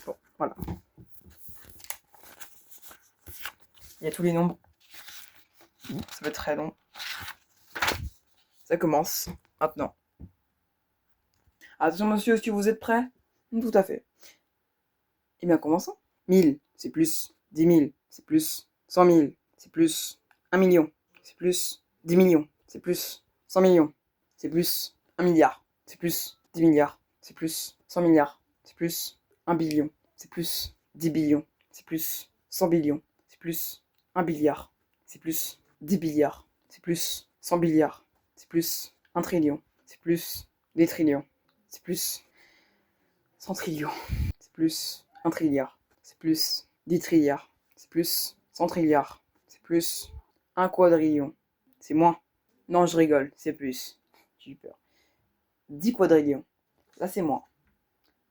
Bon, voilà. Il y a tous les nombres. Ça va être très long. Ça commence maintenant. Attention monsieur, est-ce que vous êtes prêts? Tout à fait. Eh bien, commençons. 1000, c'est plus. 10 000, c'est plus. 100 000, c'est plus. 1 million, c'est plus. 10 millions, c'est plus. 100 millions, c'est plus. 1 milliard, c'est plus. 10 milliards, c'est plus. 100 milliards, c'est plus. 1 billion, c'est plus. 10 billions, c'est plus. 100 billions, c'est plus. 1 billiard, c'est plus. 10 billiards, c'est plus. 100 billiards, c'est plus. 1 trillion, c'est plus. Des trillions, c'est plus. 100 trillions, c'est plus. 1 trilliard, c'est plus. 10 trilliards, c'est plus. 100 trilliards, c'est plus. 1 quadrillion, c'est moins. Non, je rigole, c'est plus. J'ai eu peur. 10 quadrillions, là c'est moins.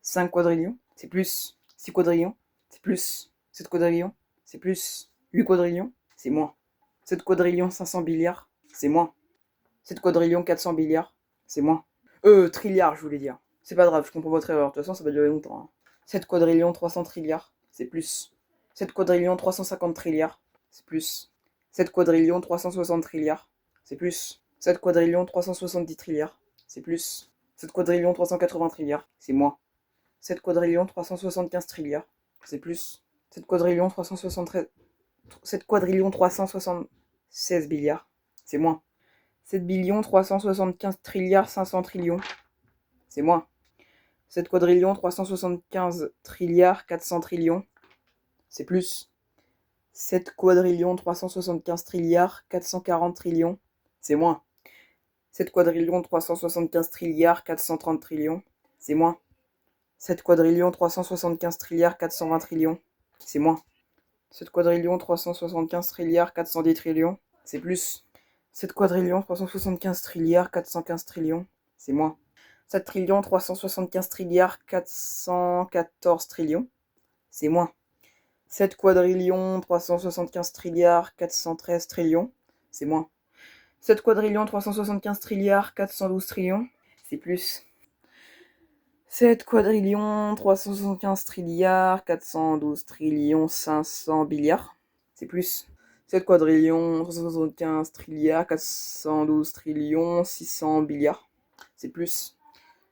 5 quadrillions, c'est plus. 6 quadrillions, c'est plus. 7 quadrillions, c'est plus. 8 quadrillions, c'est moins. 7 quadrillions 500 billiards, c'est moins. 7 quadrillions 400 billiards, c'est moins. Trilliards, je voulais dire. C'est pas grave, je comprends votre erreur. De toute façon, ça va durer longtemps. Hein. 7 quadrillions 300 trilliards, c'est plus. 7 quadrillions 350 trilliards, c'est plus. 7 quadrillions 360 trilliards, c'est plus. 7 quadrillions 370 trilliards, c'est plus. 7 quadrillions 380 trilliards, c'est moins. 7 quadrillions 375 trilliards, c'est plus. 7 quadrillions 373... 7 quadrillions 376 billiards, c'est moins. 7 billions 375 trilliards 500 trillions, c'est moins. 7 quadrillions 375 trilliards 400 trillions, c'est plus. 7 quadrillions 375 trilliards 440 trillions, c'est moins. 7 quadrillions 375 trilliards 430 trillions, c'est moins. 7 quadrillions 375 trilliards 420 trillions, c'est moins. 7 quadrillions 375 trilliards 410 trillions, c'est plus. 7 quadrillions 375 trilliards 415 trillions, c'est moins. 7 trillions 375 trilliards 414 trillions, c'est moins. 7 quadrillions 375 trilliards 413 trillions, c'est moins. 7 quadrillions 375 trilliards 412 trillions, c'est plus. 7 quadrillions 375 trilliards 412 trillions 500 billiards, c'est plus. 7 quadrillions 375 trilliards 412 trillions 600 billiards, c'est plus.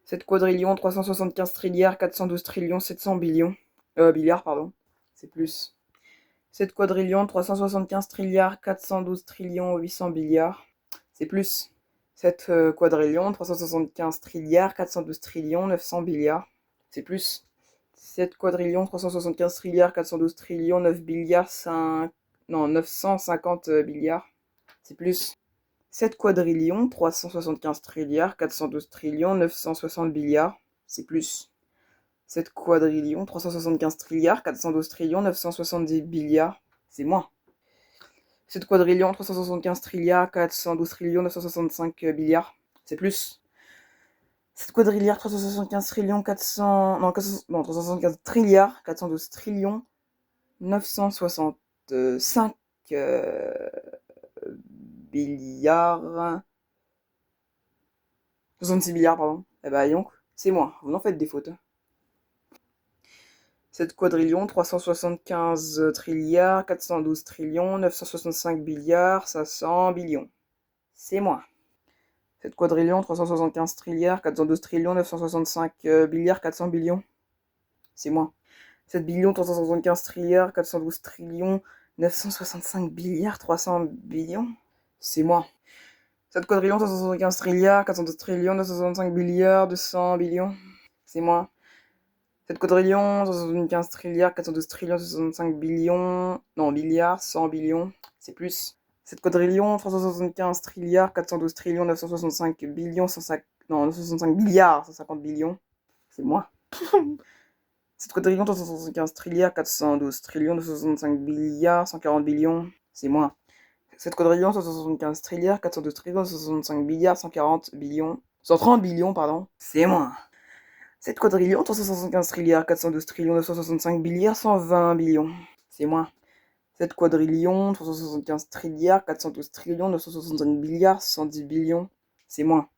7 quadrillions 375 trilliards 412 trillions 700 billions. Billiards, pardon. C'est plus. 7 quadrillions 375 trilliards 412 trillions 800 billiards. C'est plus. 7 quadrillions 375 trilliards 412 trillions 900 billiards. C'est plus. 7 quadrillions 375 trilliards 412 trillions 9 billiards 950 billiards. C'est plus. 7 quadrillions 375 trilliards 412 trillions 960 billiards, c'est plus. 7 quadrillions 375 trilliards 412 trillions 970 billiards, c'est moins. 7 quadrillions 375 trilliards 412 trillions 965 billiards, c'est plus. 7 quadrilliards 375 trillions 375 trilliards 412 trillions 965 billiards. 66 milliards, pardon. Eh bah, donc, c'est moi. Vous en faites des fautes. 7 quadrillions, 375 trilliards, 412 trillions, 965 billiards, 500 billions. C'est moi. 7 quadrillions, 375 trilliards, 412 trillions, 965 billiards, 400 billions. C'est moi. 7 billions, 375 trilliards, 412 trillions, 965 billiards, 300 billions. C'est moi. 7 quadrillions, 375 trilliards, 412 trillions, 965 billiards, 200 billions. C'est moi. 7 quadrillions, 375 trilliards, 412 trillions, 65 billions. Non, milliards, 100 billions. C'est plus. 7 quadrillions, 375 trilliards, 412 trillions, 965 billions, 965 billiards, 150 billions. C'est moi. 7 quadrillions, 375 trilliards, 412 trillions, 965 billiards, 140 billions. c'est moins. 7 quadrillions, 175 trilliards, 402 trillions, 165 milliards, 140 billions, 130 billions, pardon, c'est moins. 7 quadrillions, 375 trilliards, 412 trillions, 965 milliards, 120 billions, c'est moins. 7 quadrillions, 375 trilliards, 412 trillions, 965 milliards, 110 billions, c'est moins.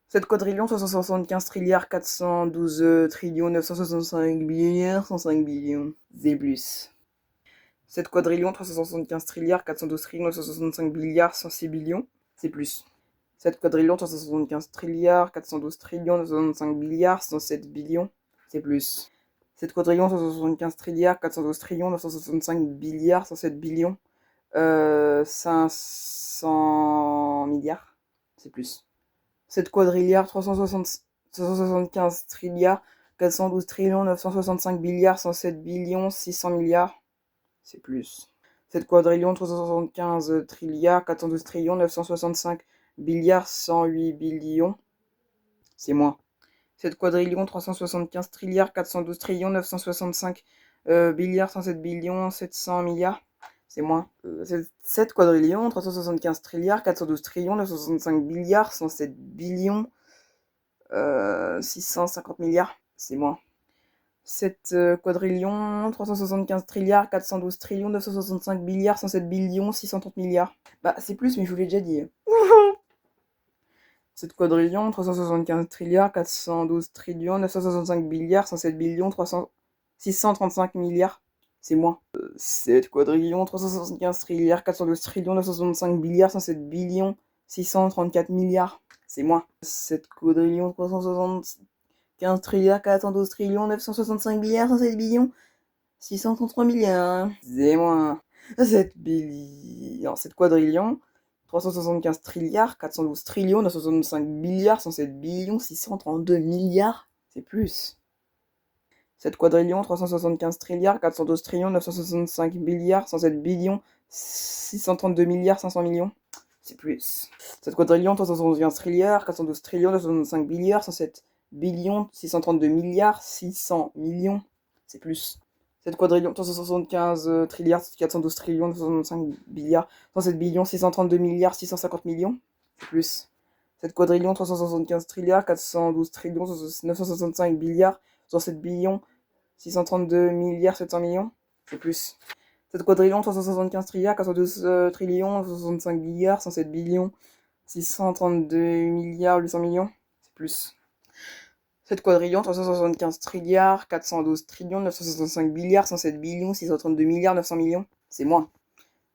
7 quadrillions, 375 trilliards, 412 trillions, 965 milliards, 105 billions, c'est plus. 7 quadrillions, 375 trilliards, 412 trillions, 965 milliards, 106 billions, c'est plus. 7 quadrillions, 375 trilliards, 412 trillions, 965 milliards, 107 billions, c'est plus. 7 quadrillions, 375 trilliards, 412 trillions, 965 milliards, 107 billions, 500 milliards, c'est plus. 7 quadrilliards, 375 trilliards, 412 trillions, 965 milliards, 107 billions, 600 milliards, c'est plus. 7 quadrillions, 375 trilliards, 412 trillions, 965 milliards, 108 billions, c'est moins. 7 quadrillions, 375 trilliards, 412 trillions, 965 milliards, 107 billions, 700 milliards, c'est moins. 7 quadrillions, 375 trilliards, 412 trillions, 965 milliards, 107 billions, 650 milliards, c'est moins. 7 quadrillions, 375 trilliards, 412 trillions, 965 milliards, 107 billions, 630 milliards. Bah, c'est plus, mais je vous l'ai déjà dit. 7 quadrillions, 375 trilliards, 412 trillions, 965 milliards, 107 billions, 635 milliards, c'est moins. 7 quadrillions, 375 trilliards, 412 trillions, 965 milliards, 107 billions, 634 milliards, c'est moins. 7 quadrillions, 375 trilliards, 412 trillions, 965 milliards, 107 billions, 633 milliards, c'est moins. 7 quadrillions, 375 trilliards, 412 trillions, 965 milliards, 107 billions, 632 milliards, c'est plus. 7 quadrillions, 375 trilliards, 412 trillions, 965 milliards, 107 billions, 632 milliards, 500 millions, c'est plus. 7 quadrillions, 375 trilliards, 412 trillions, 965 milliards, 107 billions, 632 milliards, 600 millions, c'est plus. 7 quadrillions, 375 trilliards, 412 trillions, 965 milliards, 107 billions, 632 milliards, 650 millions, c'est plus. 7 quadrillions, 375 trilliards, 412 trillions, 965 milliards, 107 billions, 632 milliards, 700 millions, c'est plus. 7 quadrillions, 375 trilliards, 412 trillions, 65 milliards, 107 billions, 632 milliards, 800 millions, c'est plus. 7 quadrillions, 375 trilliards, 412 trillions, 965 milliards, 107 billions, 632 milliards, 900 millions, c'est moins.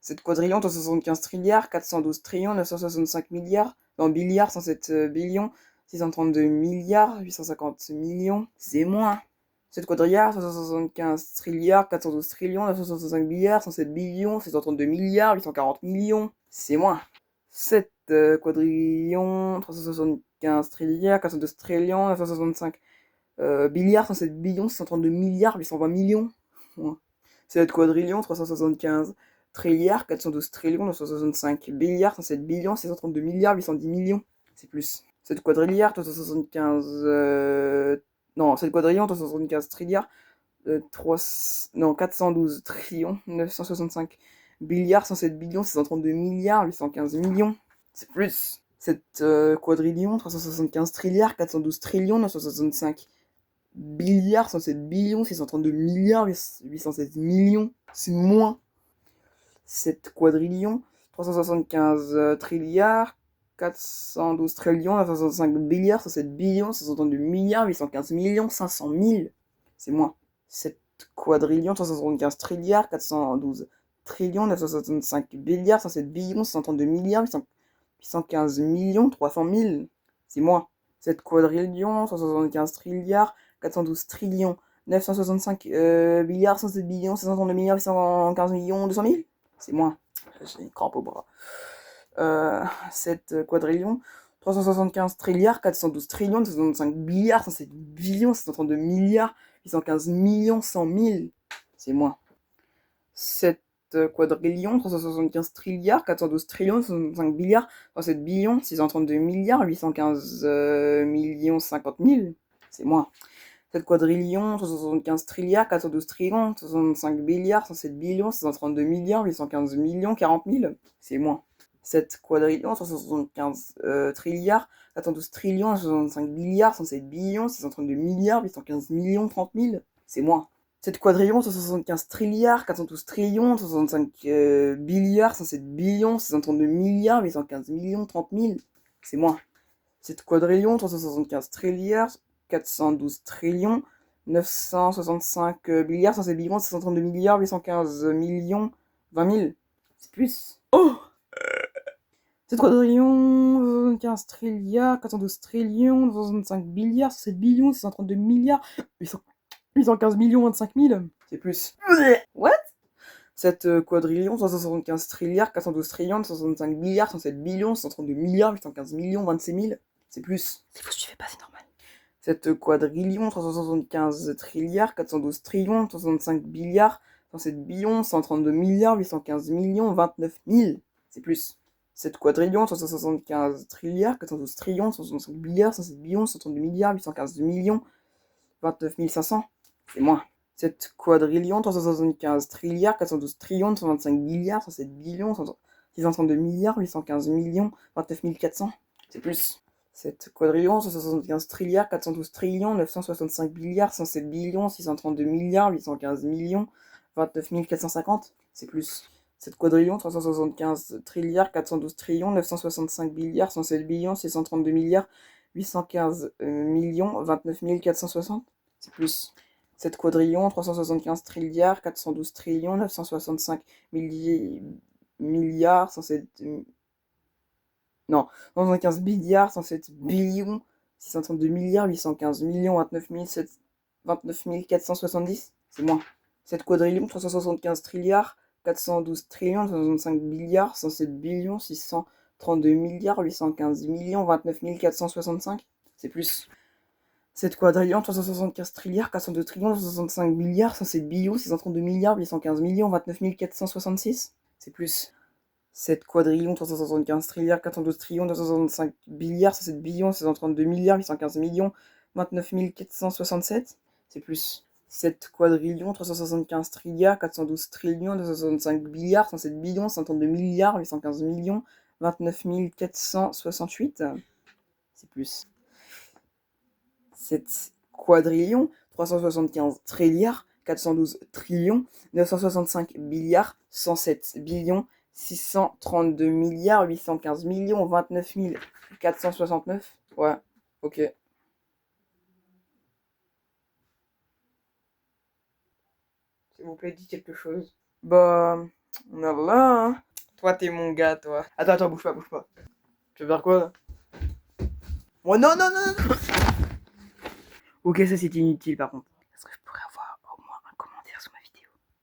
7 quadrillions, 375 trilliards, 412 trillions, 965 milliards, non, billiards, 107 billions, 632 milliards, 850 millions, c'est moins. 7 quadrillards, 375 trilliards, 412 trillions, 965 milliards, 107 billions, 632 milliards, 840 millions, c'est moins. 7 quadrillions, 375 trilliards, 412 trillions, 965 billiards, 107 billions, 632 milliards, 820 millions. 7 quadrillions, 375 trilliards, 412 trillions, 965 billiards, 107 billions, 632 milliards, 810 millions. C'est plus. 7 quadrilliards, 375... Non, 7 quadrillions, 375 trilliards, 412 trillions, 965 billiards, 107 billions, 632 milliards, 815 millions. C'est plus. 7 quadrillions, 375 trilliards, 412 trillions, 965 billiards, 107 billions, 632 milliards, 816 millions. C'est moins. 7 quadrillions, 375 trilliards, 412 trillions, 965 billiards, 107 billions, 632 milliards, 815 millions, 500 000. C'est moins. 7 quadrillions, 375 trilliards, 412 trillions, 965 billiards, 107 billions, 632 milliards, 815 millions, 300 000. C'est moins. 7 quadrillions, 175 trilliards, 412 trillions, 965 milliards, 107 billions, 632 milliards, 815 millions, 200 000. C'est moins. J'ai une crampe au bras. 7 quadrillions, 375 trilliards, 412 trillions, 965 milliards, 107 billions, 632 milliards, 815 millions, 100 000. C'est moins. 7 quadrillions, 375 trilliards, 412 trillions, 65 milliards, 107 billions, 632 milliards, 815 millions, 50 000. C'est moins. 7 quadrillions, 375 trilliards, 412 trillions, 65 milliards, 107 billions, 632 milliards, 815 millions, 40 000. C'est moins. 7 quadrillions, 375 trilliards, 412 trillions, 65 milliards, 107 billions, 632 milliards, 815 millions, 30 000. C'est moins. 7 quadrillions, 175 trilliards, 412 trillions, 65 milliards, 107 billions, 632 milliards, 815 millions, 30 000. C'est moins. 7 quadrillions, 375 trilliards, 412 trillions, 965 milliards, 107 billions, 632 milliards, 815 millions, 20 000. C'est plus. Oh 7 quadrillions, 15 trilliards, 412 trillions, 65 milliards, 7 billions, 632 milliards, 815 millions, 25 000. C'est plus. What 7 quadrillions, 375 trilliards, 412 trillions, 65 milliards, 107 billions, 132 milliards, 815 millions, 26 000. C'est plus. Si vous suivez pas, c'est normal. 7 quadrillions, 375 trilliards, 412 trillions, 65 milliards, 107 billions, 132 milliards, 815 millions, 29 000. C'est plus. 7 quadrillions, 375 trilliards, 412 trillions, 165 milliards, 107 billions, 132 milliards, 815 millions, 29 500. C'est moins. 7 quadrillions, 375 trilliards, 412 trillions, 125 milliards, 107 billions, 632 milliards, 815 millions, 29 400. C'est plus. 7 quadrillions, 175 trilliards, 412 trillions, 965 milliards, 107 billions, 632 milliards, 815 millions, 29 450. C'est plus. 7 quadrillions, 375 trilliards, 412 trillions, 965 milliards, 107 billions, 632 milliards, 815 millions, 29 460. C'est plus. 7 quadrillions, 375 trilliards, 412 trillions, 965 milliards, 107... Non, 115 milliards, 107 billions, 632 milliards, 815 millions, 29 470. C'est moins. 7 quadrillions, 375 trilliards, 412 trillions, 65 milliards, 107 billions, 632 milliards, 815 millions, 29 465. C'est plus. 7 quadrillions, 375 trilliards, 402 trillions, 65 milliards, 107 billions, 632 milliards, 815 millions, 29 466. C'est plus. 7 quadrillions, 375 trilliards, 412 trillions, 265 milliards, 107 billions, 632 milliards, 815 millions, 29 467. C'est plus. 7 quadrillions, 375 trilliards, 412 trillions, 265 milliards, 107 billions, 132 milliards, 815 millions, 29 468. C'est plus. 7 quadrillions, 375 trilliards, 412 trillions, 965 milliards, 107 billions, 632 milliards, 815 millions, 29 469. Ouais, ok. S'il vous plaît, dis quelque chose. Bah, on est là, hein. Toi, t'es mon gars, toi. Attends, bouge pas, bouge pas. Tu veux faire quoi, là? Oh, non. Ok, ça, c'est inutile, par contre. Est-ce que je pourrais